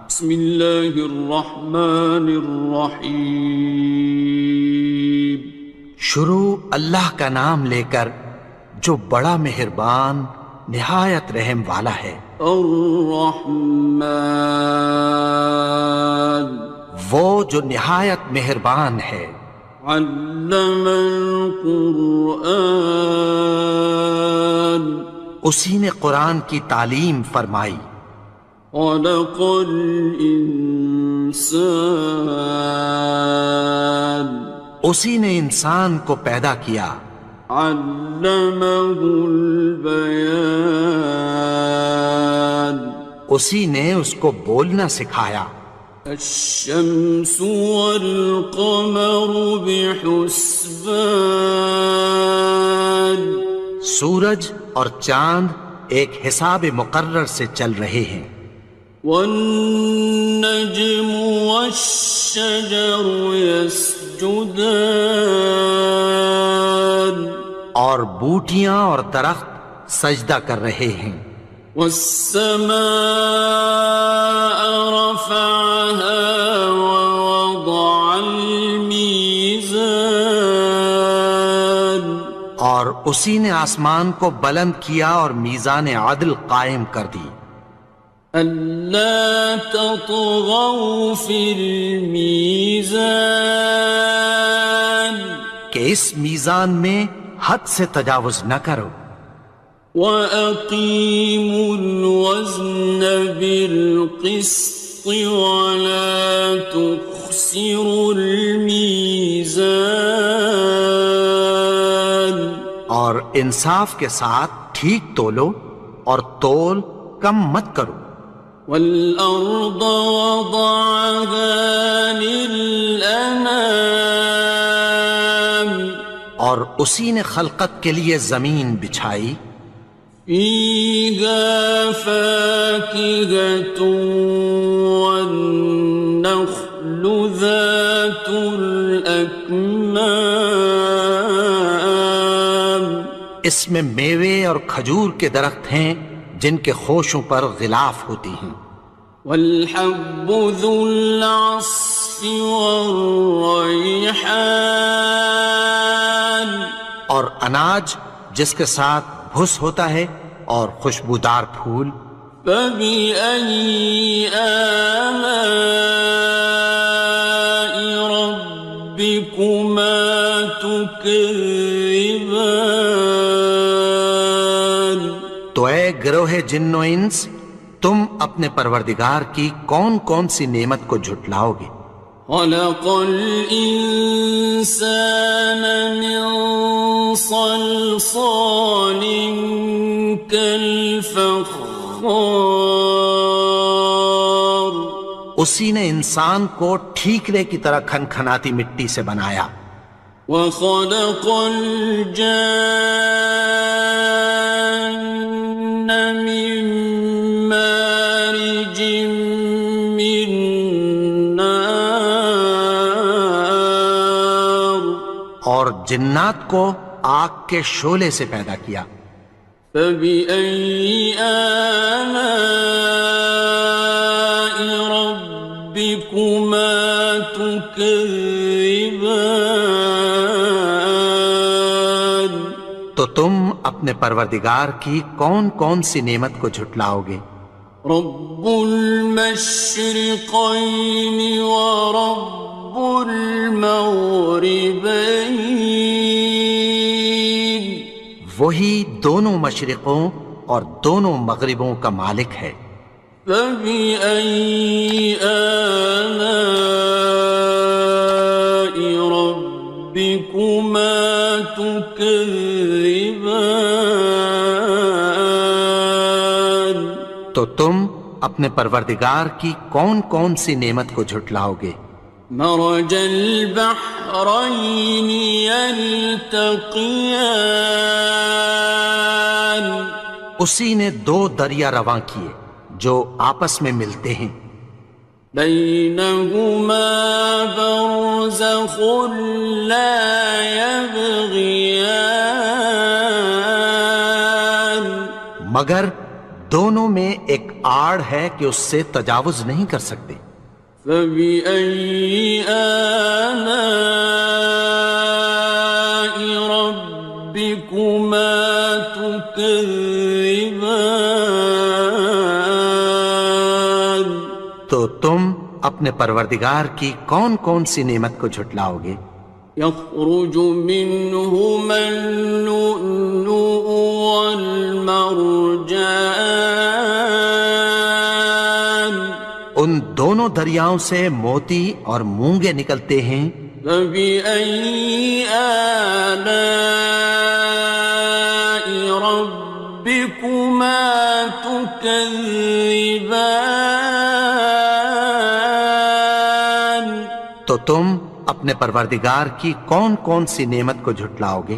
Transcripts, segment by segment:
بسم اللہ الرحمن الرحیم۔ شروع اللہ کا نام لے کر جو بڑا مہربان نہایت رحم والا ہے۔ الرحمن، وہ جو نہایت مہربان ہے۔ علم القرآن، اسی نے قرآن کی تعلیم فرمائی۔ خلق الانسان، اسی نے انسان کو پیدا کیا۔ علمہ البیان، اسی نے اس کو بولنا سکھایا۔ الشمس والقمر بحسبان، سورج اور چاند ایک حساب مقرر سے چل رہے ہیں۔ والنجم والشجر يسجدان، اور بوٹیاں اور درخت سجدہ کر رہے ہیں۔ والسماء رفعها ووضع الميزان، اور اسی نے آسمان کو بلند کیا اور میزان عدل قائم کر دی۔ ألا تطغوا في الميزان، کہ اس میزان میں حد سے تجاوز نہ کرو۔ وَأَقِيمُوا الْوَزْنَ بِالْقِسْطِ وَلَا تُخْسِرُوا الْمِيزَانَ، اور انصاف کے ساتھ ٹھیک تولو اور تول کم مت کرو۔ وَالْأَرْضَ وَضَعَهَا لِلْأَنَامِ، اور اسی نے خلقت کے لیے زمین بچھائی۔ فِيهَا فَاكِهَةٌ وَالنَّخْلُ ذَاتُ الْأَكْمَامِ، اس میں میوے اور کھجور کے درخت ہیں جن کے خوشوں پر غلاف ہوتی ہیں۔ وَالْحَبُّ ذُو الْعَصْفِ وَالرَّيْحَانِ، اور اناج جس کے ساتھ بھس ہوتا ہے اور خوشبودار پھول۔ فَبِأَيِّ آلَاءِ رَبِّكُمَا تُكَذِّبَانِ، تو اے گروہ جن و انس، تم اپنے پروردگار کی کون کون سی نعمت کو جھٹلاؤ گے؟ خَلَقَ الْإِنسَانَ مِنْ صَلْصَالٍ كَالْفَخَّارِ، اسی نے انسان کو ٹھیکرے کی طرح کھنکھناتی مٹی سے بنایا۔ وَخَلَقَ الْجَانَّ مِن مَّارِجٍ مِّن نَّارٍ، اور جنات کو آگ کے شعلے سے پیدا کیا۔ فَبِأَيِّ آلَاءِ رَبِّكُمَا تُكَذِّبَانِ، تو تم اپنے پروردگار کی کون کون سی نعمت کو جھٹلاؤ گے؟ رب المشرقين ورب المغربين، وہی دونوں مشرقوں اور دونوں مغربوں کا مالک ہے۔ فبأي آلاء ربكما تكذبان، تو تم اپنے پروردگار کی کون کون سی نعمت کو جھٹلاؤ گے؟ مرج البحرين يلتقيان، اسی نے دو دریا رواں کیے جو آپس میں ملتے ہیں۔ بينهما برزخ لا يبغيان، مگر دونوں میں ایک آڑ ہے کہ اس سے تجاوز نہیں کر سکتے۔ فبأي آلاء ربكما تكذبان؟ تو تم اپنے پروردگار کی کون کون سی نعمت کو جھٹلاؤ گے؟ يخرج منهما اللؤلؤ والمرجان ان دونوں دریاؤں سے موتی اور مونگے نکلتے ہیں۔ فبأي آلاء ربكما تكذبان؟ تو تم اپنے پروردگار کی کون کون سی نعمت کو جھٹلاؤ گے؟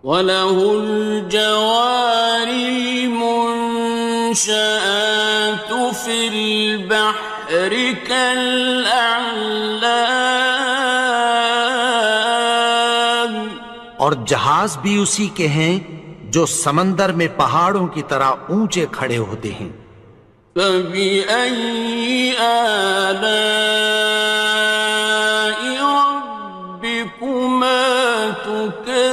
وَلَهُ الْجَوَارِ الْمُنشَآتُ فِي الْبَحْرِ كَالْأَعْلَامِ، اور جہاز بھی اسی کے ہیں جو سمندر میں پہاڑوں کی طرح اونچے کھڑے ہوتے ہیں۔ فَبِأَيِّ آلَاءِ رَبِّكُمَا تُكَذِّبَانِ؟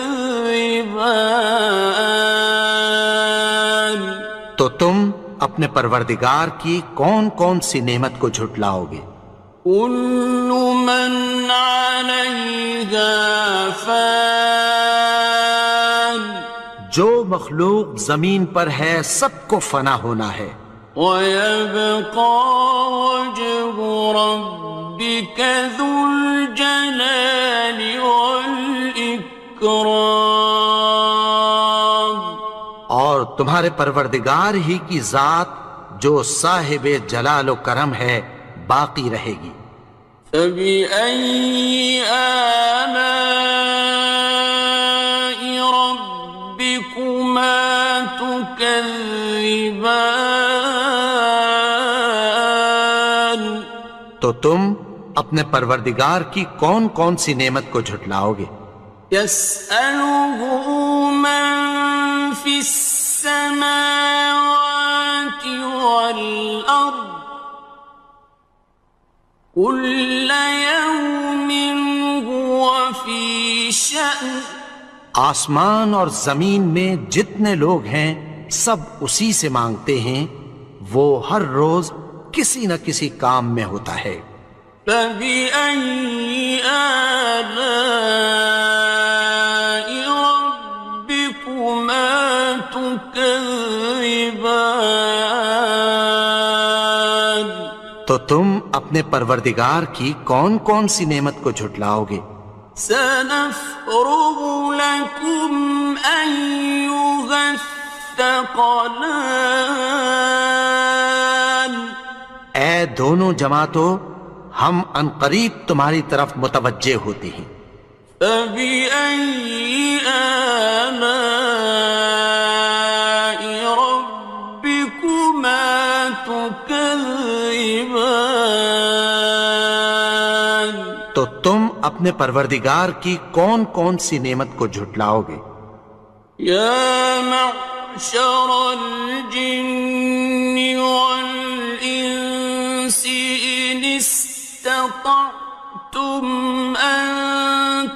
تو تم اپنے پروردگار کی کون کون سی نعمت کو جھٹلاؤ گے؟ كُلُّ مَنْ عَلَيْهَا فَانٍ، جو مخلوق زمین پر ہے سب کو فنا ہونا ہے۔ وَيَبْقَى وَجْهُ رَبِّكَ ذُو الْجَلَالِ وَالْإِكْرَامِ، اور تمہارے پروردگار ہی کی ذات جو صاحب جلال و کرم ہے باقی رہے گی۔ فَبِأَيِّ آلَاءِ رَبِّكُمَا تُكَذِّبَانِ؟ تو تم اپنے پروردگار کی کون کون سی نعمت کو جھٹلاؤ گے؟ يَسْأَلُهُ مَن فِي السَّمَاوَاتِ وَالْأَرْضِ كُلَّ يَوْمٍ هُوَ فِي شَأْنٍ، آسمان اور زمین میں جتنے لوگ ہیں سب اسی سے مانگتے ہیں، وہ ہر روز کسی نہ کسی کام میں ہوتا ہے۔ فَبِأَيِّ آلَاءِ رَبِّكُمَا تُكَذِّبَانِ؟ تو تم اپنے پروردگار کی کون کون سی نعمت کو جھٹلاؤ گے؟ سَنَفْرُغُ لَكُمْ أَيُّهَ الثَّقَلَانِ، اے دونوں جماعتوں، ہم عنقریب تمہاری طرف متوجہ ہوتے ہیں۔ فَبِأَيِّ آلَاءِ رَبِّكُمَا تُكَذِّبَانِ؟ تو تم اپنے پروردگار کی کون کون سی نعمت کو جھٹلاؤ گے؟ يَا مَعْشَرَ الْجِنِّ وَالْإِنسِ إِنِ اسْتَطَعْتُمْ أَن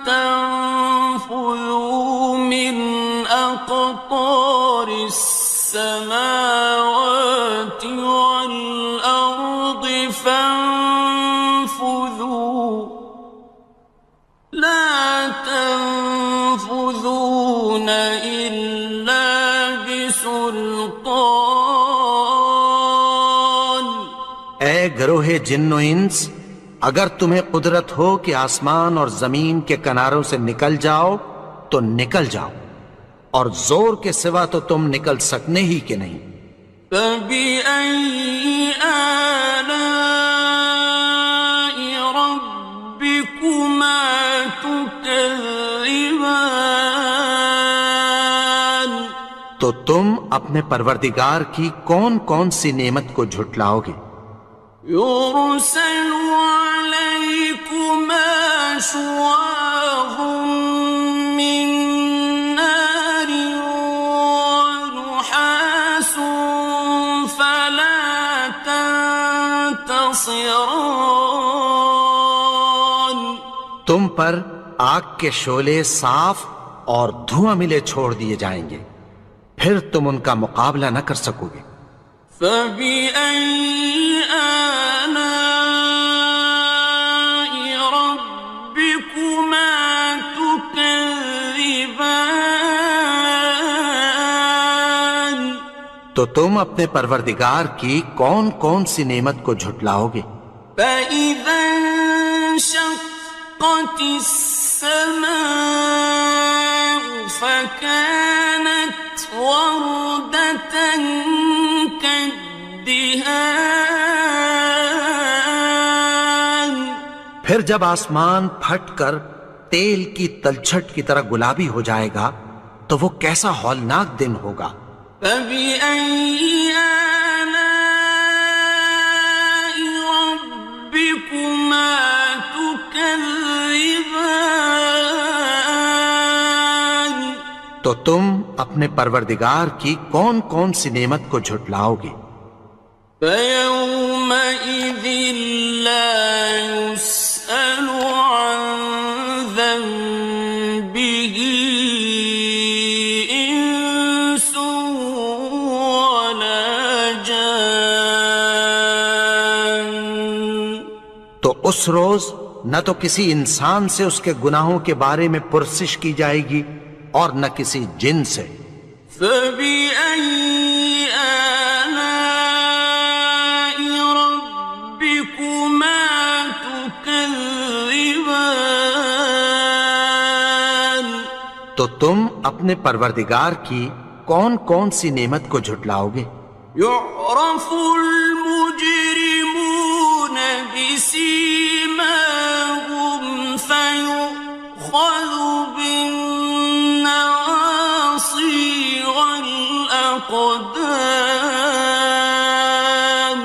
تَنفُذُوا مِنْ أَقْطَارِ السَّمَاوَاتِ وَالْأَرْضِ فَانفُذُوا لَا تَنفُذُونَ إِلَّا بِسُلْطَانٍ۔ اے گروہ جن و انس، اگر تمہیں قدرت ہو کہ آسمان اور زمین کے کناروں سے نکل جاؤ تو نکل جاؤ، اور زور کے سوا تو تم نکل سکنے ہی کہ نہیں۔ فَبِأَيِّ آلَاءِ رَبِّكُمَا تُكَذِّبَانِ؟ تو تم اپنے پروردگار کی کون کون سی نعمت کو جھٹلاؤ گے؟ يُرْسَلُ عَلَيْكُمَا شُوَاظٌ مِّن نَّارٍ وَنُحَاسٌ فَلَا تنتصران تم پر آگ کے شعلے صاف اور دھواں ملے چھوڑ دیے جائیں گے، پھر تم ان کا مقابلہ نہ کر سکو گے۔ فَبِأَيِّ آلَاءِ رَبِّكُمَا تُكَذِّبَانِ تو تم اپنے پروردگار کی کون کون سی نعمت کو جھٹلاؤ گے؟ فَإِذَا انشَقَّتِ السَّمَاءُ فَكَانَتْ وَرْدَةً كَالدِّهَانِ پھر جب آسمان پھٹ کر تیل کی تلچھٹ کی طرح گلابی ہو جائے گا تو وہ کیسا ہولناک دن ہوگا۔ فَبِأَيِّ آلَاءِ رَبِّكُمَا تُكَذِّبَانِ تو تم اپنے پروردگار کی کون کون سی نعمت کو جھٹلاؤ گے؟ فَيَوْمَئِذٍ لَا يُسْأَلُ عَنْ ذَنبِهِ إِنسٌ وَلَا جَانٌ تو اس روز نہ تو کسی انسان سے اس کے گناہوں کے بارے میں پرسش کی جائے گی اور نہ کسی جن سے۔ فَبِأَيِّ آلَاءِ رَبِّكُمَا تُكَذِّبَانِ تو تم اپنے پروردگار کی کون کون سی نعمت کو جھٹلاؤ گے؟ يُعْرَفُ الْمُجْرِمُونَ بِسِيمَاهُمْ فَيُؤْخَذُ بِالنَّوَاصِي وَالْأَقْدَامِ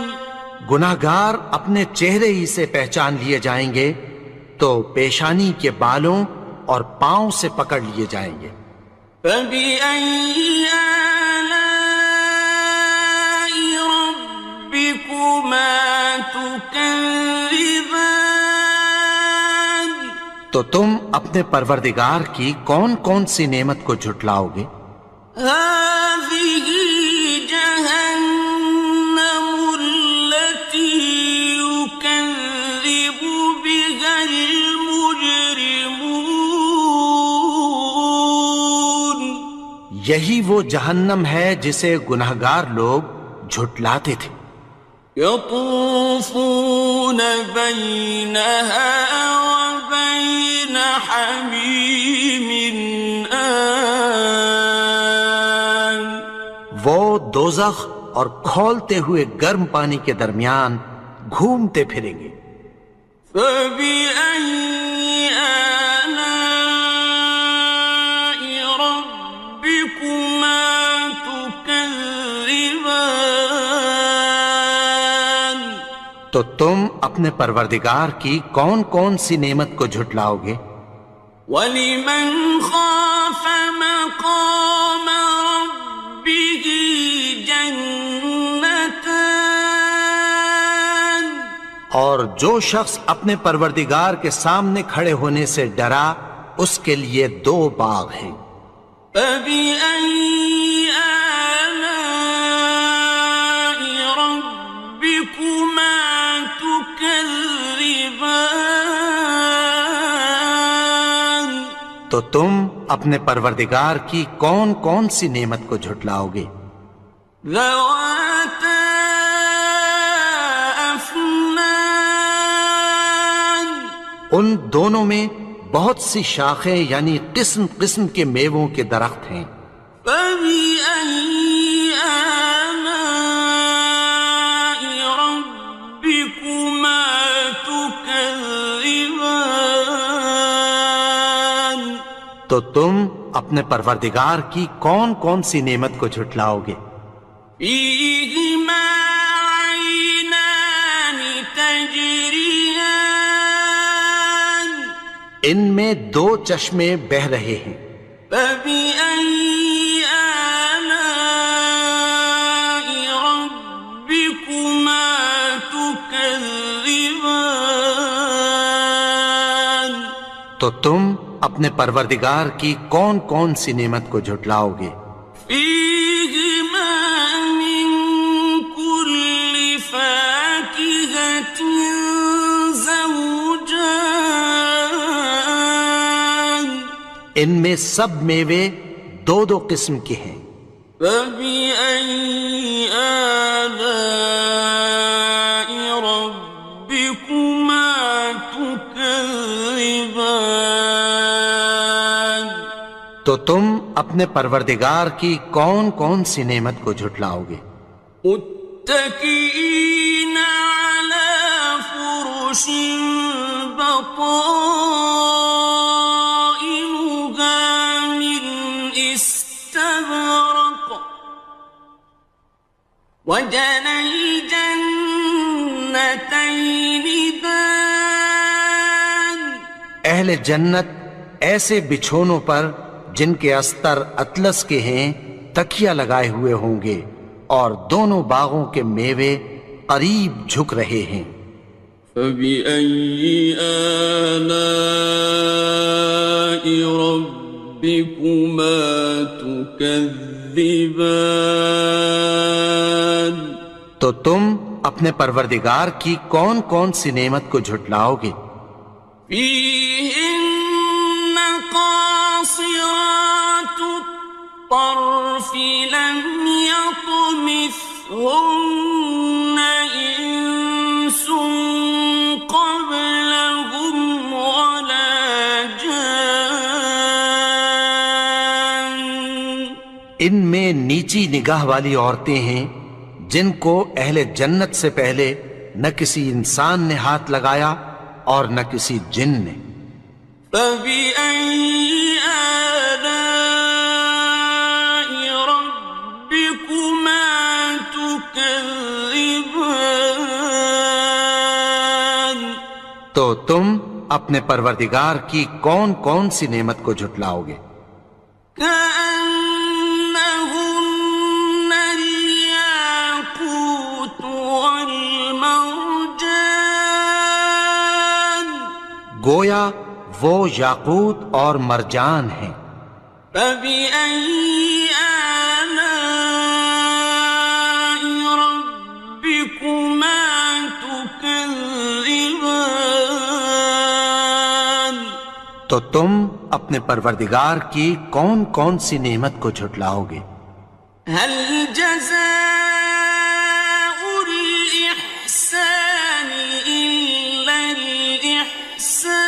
گناہگار اپنے چہرے ہی سے پہچان لیے جائیں گے تو پیشانی کے بالوں اور پاؤں سے پکڑ لیے جائیں گے۔ فَبِأَيِّ آلَاءِ رَبِّكُمَا تُكَذِّبَانِ تو تم اپنے پروردگار کی کون کون سی نعمت کو جھٹلاؤ گے؟ هَٰذِهِ جَهَنَّمُ الَّتِي يُكَذِّبُ بِهَا الْمُجْرِمُونَ یہی وہ جہنم ہے جسے گناہگار لوگ جھٹلاتے تھے۔ يَطُوفُونَ بَيْنَهَا وَبَيْنَ حَمِيمٍ آنٍ وہ دوزخ اور کھولتے ہوئے گرم پانی کے درمیان گھومتے پھریں گے۔ فَبِأَيِّ آلَاءِ رَبِّكُمَا تُكَذِّبَانِ تو تم اپنے پروردگار کی کون کون سی نعمت کو جھٹلاؤ گے؟ وَلِمَنْ خَافَ مَقَامَ رَبِّهِ جَنَّتَانِ اور جو شخص اپنے پروردگار کے سامنے کھڑے ہونے سے ڈرا اس کے لیے دو باغ ہیں۔ فَبِأَيِّ آلَاءِ رَبِّكُمَا تُكَذِّبَانِ تو تم اپنے پروردگار کی کون کون سی نعمت کو جھٹلاؤ گے؟ ذَوَاتَا أَفْنَانٍ ان دونوں میں بہت سی شاخیں یعنی قسم قسم کے میووں کے درخت ہیں۔ فَبِأَيِّ آلَاءِ رَبِّكُمَا تُكَذِّبَانِ تو تم اپنے پروردگار کی کون کون سی نعمت کو جھٹلاؤ گے؟ فِيهِمَا عَيْنَانِ تَجْرِيَانِ ان میں دو چشمے بہہ رہے ہیں۔ فَبِأَيِّ آلَاءِ رَبِّكُمَا تُكَذِّبَانِ تو تم اپنے پروردگار کی کون کون سی نعمت کو جھٹلاؤ گے؟ فيهما من كل فاكهة زوجان ان میں سب میوے دو دو قسم کے ہیں۔ فبأي آلاء ربكما تكذبان تو تم اپنے پروردگار کی کون کون سی نعمت کو جھٹلاؤ گے؟ متكئين على فرش بطائنها من استبرق وجنى الجنتين دان اہل جنت ایسے بچھونوں پر جن کے استر اطلس کے ہیں تکیہ لگائے ہوئے ہوں گے، اور دونوں باغوں کے میوے قریب جھک رہے ہیں۔ فبأي آلاء ربكما تكذبان تو تم اپنے پروردگار کی کون کون سی نعمت کو جھٹلاؤ گے؟ فيهن قاصرات الطرف لم يطمثهن إنس قبلهم ولا جان ان میں نیچی نگاہ والی عورتیں ہیں جن کو اہل جنت سے پہلے نہ کسی انسان نے ہاتھ لگایا اور نہ کسی جن نے۔ فبأي آلاء ربكما تكذبان تو تم اپنے پروردگار کی کون کون سی نعمت کو جھٹلاؤ گے؟ كأنهن الياقوت والمرجان گویا وہ یاقوت اور مرجان ہیں۔ فبأي آلاء ربكما تكذبان تو تم اپنے پروردگار کی کون کون سی نعمت کو جھٹلاؤ گے؟ هل جزاء الإحسان إلا الإحسان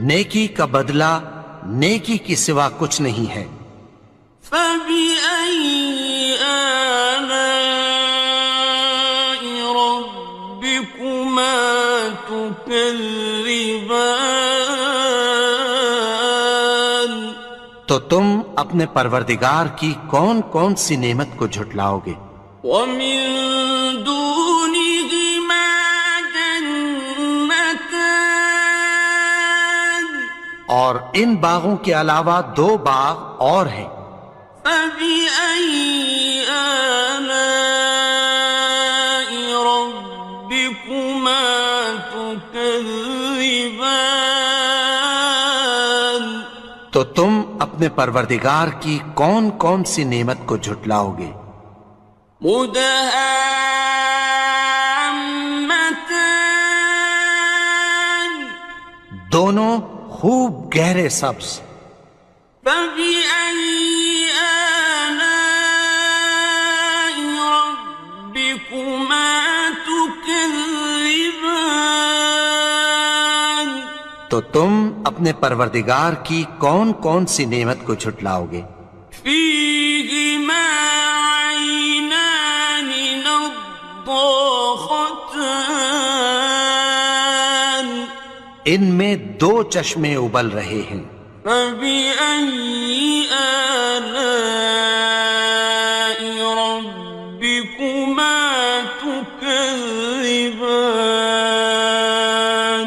نیکی کا بدلہ نیکی کی سوا کچھ نہیں ہے۔ فبأي آلاء ربكما تكذبان تو تم اپنے پروردگار کی کون کون سی نعمت کو جھٹلاؤ گے؟ ومن دونهما جنتان اور ان باغوں کے علاوہ دو باغ اور ہیں۔ فبأي آلاء ربكما تكذبان تو تم اپنے پروردگار کی کون کون سی نعمت کو جھٹلاؤ گے؟ مدهامتان دونوں خوب گہرے سبز۔ فبأي آلاء ربكما تكذبان تو تم اپنے پروردگار کی کون کون سی نعمت کو جھٹلاؤ گے؟ فيهما عينان نضاختان ان میں دو چشمے ابل رہے ہیں۔ فبأي آلاء ربكما تكذبان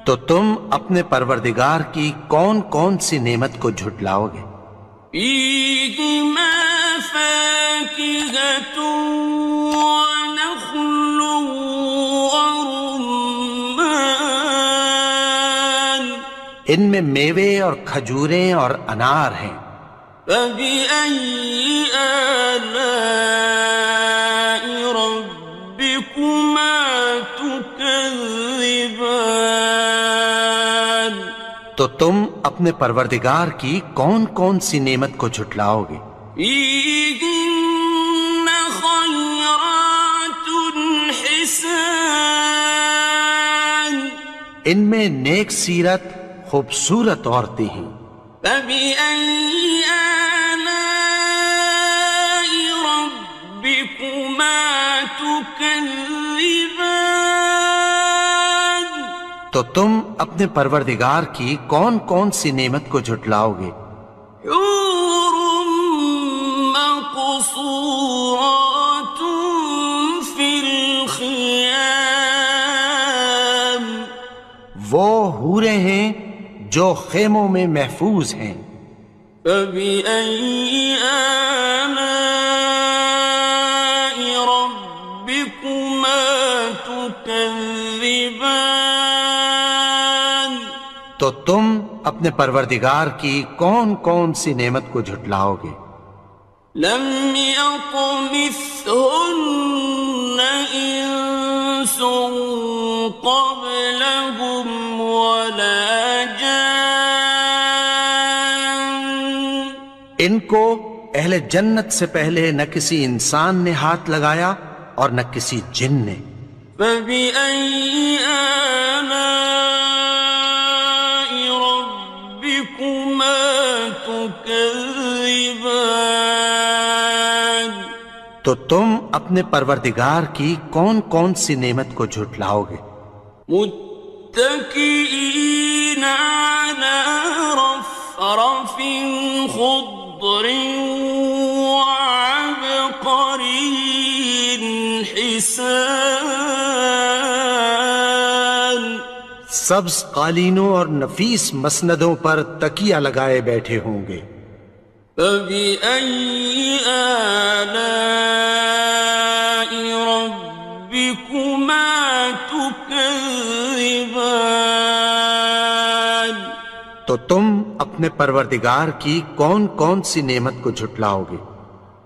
تو تم اپنے پروردگار کی کون کون سی نعمت کو جھٹلاؤ گے؟ فيهما فاكهة ونخل ورمان ان میں میوے اور کھجوریں اور انار ہیں۔ فبأي آلاء ربكما تكذبان؟ تو تم اپنے پروردگار کی کون کون سی نعمت کو جھٹلاؤ گے؟ فيهن خيرات حسان، ان میں نیک سیرت خوبصورت عورتیں ہیں۔ فبأي آلاء ربكما تكذبان؟ تو تم اپنے پروردگار کی کون کون سی نعمت کو جھٹلاؤ گے؟ حور مقصورات في الخيام، وہ حوریں ہیں جو خیموں میں محفوظ ہیں۔ فبأي آلاء ربكما تكذبان؟ تو تم اپنے پروردگار کی کون کون سی نعمت کو جھٹلاؤ گے؟ لم يطمثهن إنس قبلهم ولا جان، ان کو اہل جنت سے پہلے نہ کسی انسان نے ہاتھ لگایا اور نہ کسی جن نے۔ فبأي آلاء ربكما تكذبان؟ تو تم اپنے پروردگار کی کون کون سی نعمت کو جھٹلاؤ گے؟ متكئين على رفرف خضر وعبقري حسان، سبز قالینوں اور نفیس مسندوں پر تکیہ لگائے بیٹھے ہوں گے۔ فبأي آلاء ربكما تكذبان؟ تو تم اپنے پروردگار کی کون کون سی نعمت کو جھٹلاؤ گے؟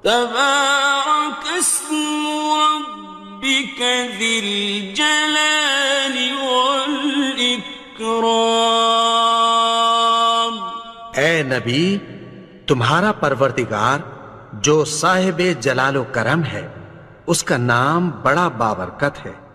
تبارك اسم ربك ذي الجلال والإكرام۔ اے نبی، تمہارا پروردگار جو صاحب جلال و کرم ہے، اس کا نام بڑا بابرکت ہے۔